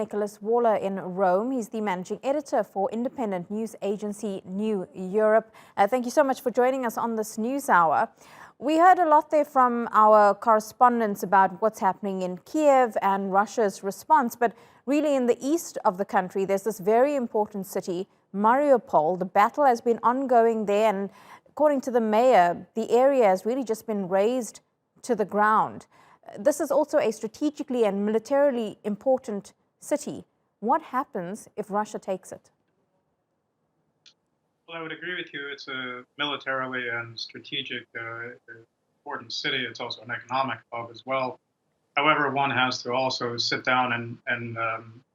Nicholas Waller in Rome. He's the managing editor for independent news agency New Europe. Thank you so much for joining us on this news hour. We heard a lot there from our correspondents about what's happening in Kiev and Russia's response, but really in the east of the country, there's this very important city, Mariupol. The battle has been ongoing there, and according to the mayor, the area has really just been razed to the ground. This is also a strategically and militarily important city. What happens if Russia takes it? Well, I would agree with you. It's a militarily and strategic important city. It's also an economic hub as well. However, one has to also sit down and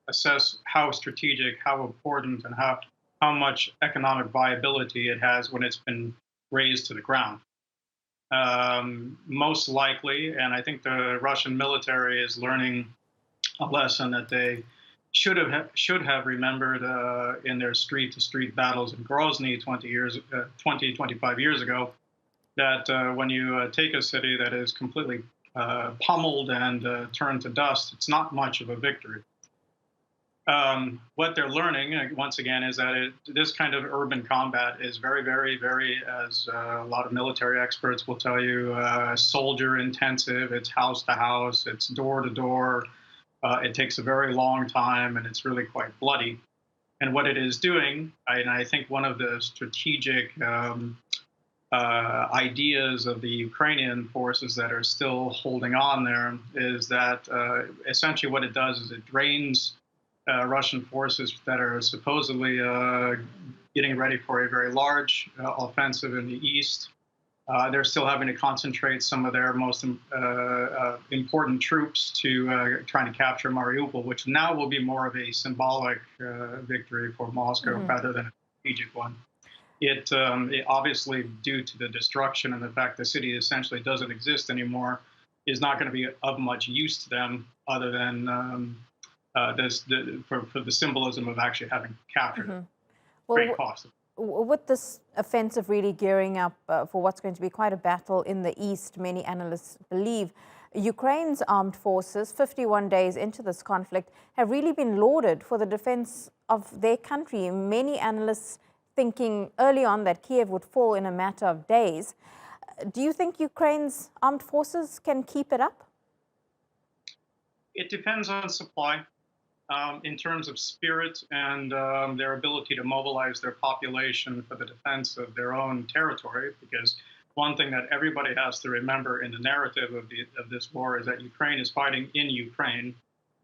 assess how strategic, how important, and how much economic viability it has when it's been razed to the ground. Most likely, and I think the Russian military is learning a lesson that they should have remembered in their street-to-street battles in Grozny 25 years ago, that when you take a city that is completely pummeled and turned to dust, it's not much of a victory. What they're learning, once again, is that this kind of urban combat is very, very, very, as a lot of military experts will tell you, soldier intensive. It's house to house, it's door to door. It takes a very long time, and it's really quite bloody. And what it is doing, and I think one of the strategic ideas of the Ukrainian forces that are still holding on there is that essentially what it does is it drains Russian forces that are supposedly getting ready for a very large offensive in the east. They're still having to concentrate some of their most important troops to trying to capture Mariupol, which now will be more of a symbolic victory for Moscow rather than a strategic one. It obviously, due to the destruction and the fact the city essentially doesn't exist anymore, is not going to be of much use to them other than for the symbolism of actually having captured it. Great cost. With this offensive really gearing up for what's going to be quite a battle in the east, many analysts believe, Ukraine's armed forces, 51 days into this conflict, have really been lauded for the defense of their country. Many analysts thinking early on that Kiev would fall in a matter of days. Do you think Ukraine's armed forces can keep it up? It depends on supply. In terms of spirit and their ability to mobilize their population for the defense of their own territory, because one thing that everybody has to remember in the narrative of this war is that Ukraine is fighting in Ukraine,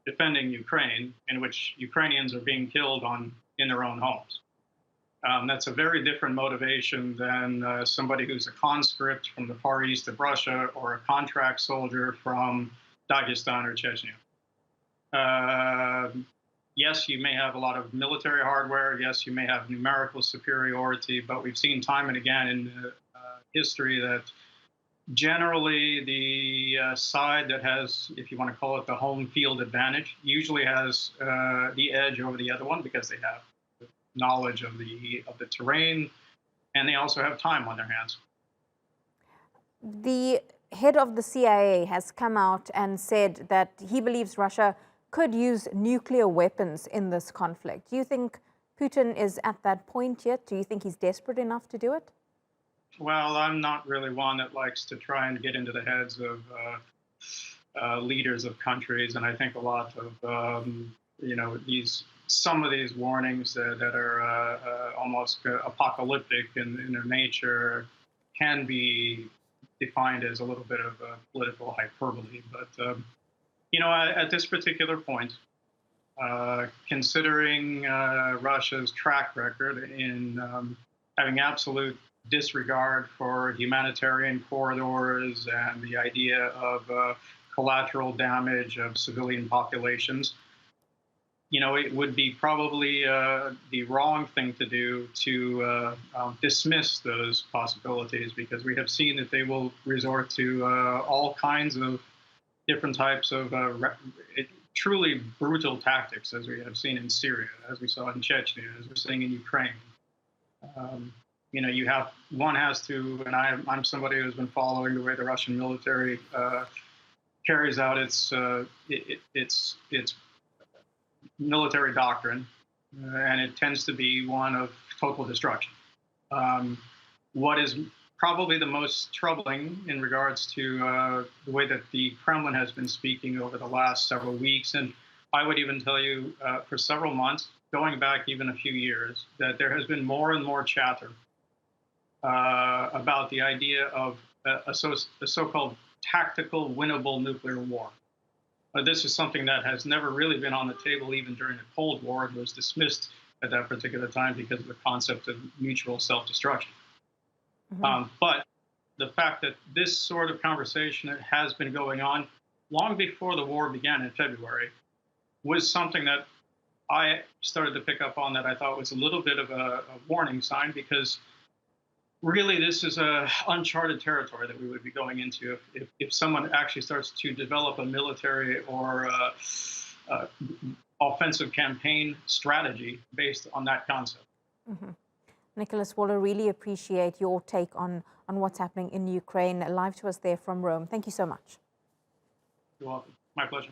defending Ukraine, in which Ukrainians are being killed in their own homes. That's a very different motivation than somebody who's a conscript from the far east of Russia or a contract soldier from Dagestan or Chechnya. Yes, you may have a lot of military hardware. Yes, you may have numerical superiority, but we've seen time and again in history that generally the side that has, if you want to call it the home field advantage, usually has the edge over the other one because they have knowledge of the terrain, and they also have time on their hands. The head of the CIA has come out and said that he believes Russia could use nuclear weapons in this conflict. Do you think Putin is at that point yet? Do you think he's desperate enough to do it? Well, I'm not really one that likes to try and get into the heads of leaders of countries, and I think a lot of some of these warnings that are almost apocalyptic in their nature can be defined as a little bit of political hyperbole, but. At this particular point, considering Russia's track record in having absolute disregard for humanitarian corridors and the idea of collateral damage of civilian populations, it would be probably the wrong thing to do to dismiss those possibilities, because we have seen that they will resort to all kinds of different types of truly brutal tactics, as we have seen in Syria, as we saw in Chechnya, as we're seeing in Ukraine. One has to, and I'm somebody who's been following the way the Russian military carries out its military doctrine, and it tends to be one of total destruction. What is probably the most troubling in regards to the way that the Kremlin has been speaking over the last several weeks, and I would even tell you for several months, going back even a few years, that there has been more and more chatter about the idea of a so-called tactical winnable nuclear war. This is something that has never really been on the table even during the Cold War. It was dismissed at that particular time because of the concept of mutual self-destruction. But the fact that this sort of conversation has been going on long before the war began in February was something that I started to pick up on, that I thought was a little bit of a warning sign, because really this is uncharted territory that we would be going into if someone actually starts to develop a military or offensive campaign strategy based on that concept. Nicholas Waller, really appreciate your take on what's happening in Ukraine. Live to us there from Rome. Thank you so much. You're welcome. My pleasure.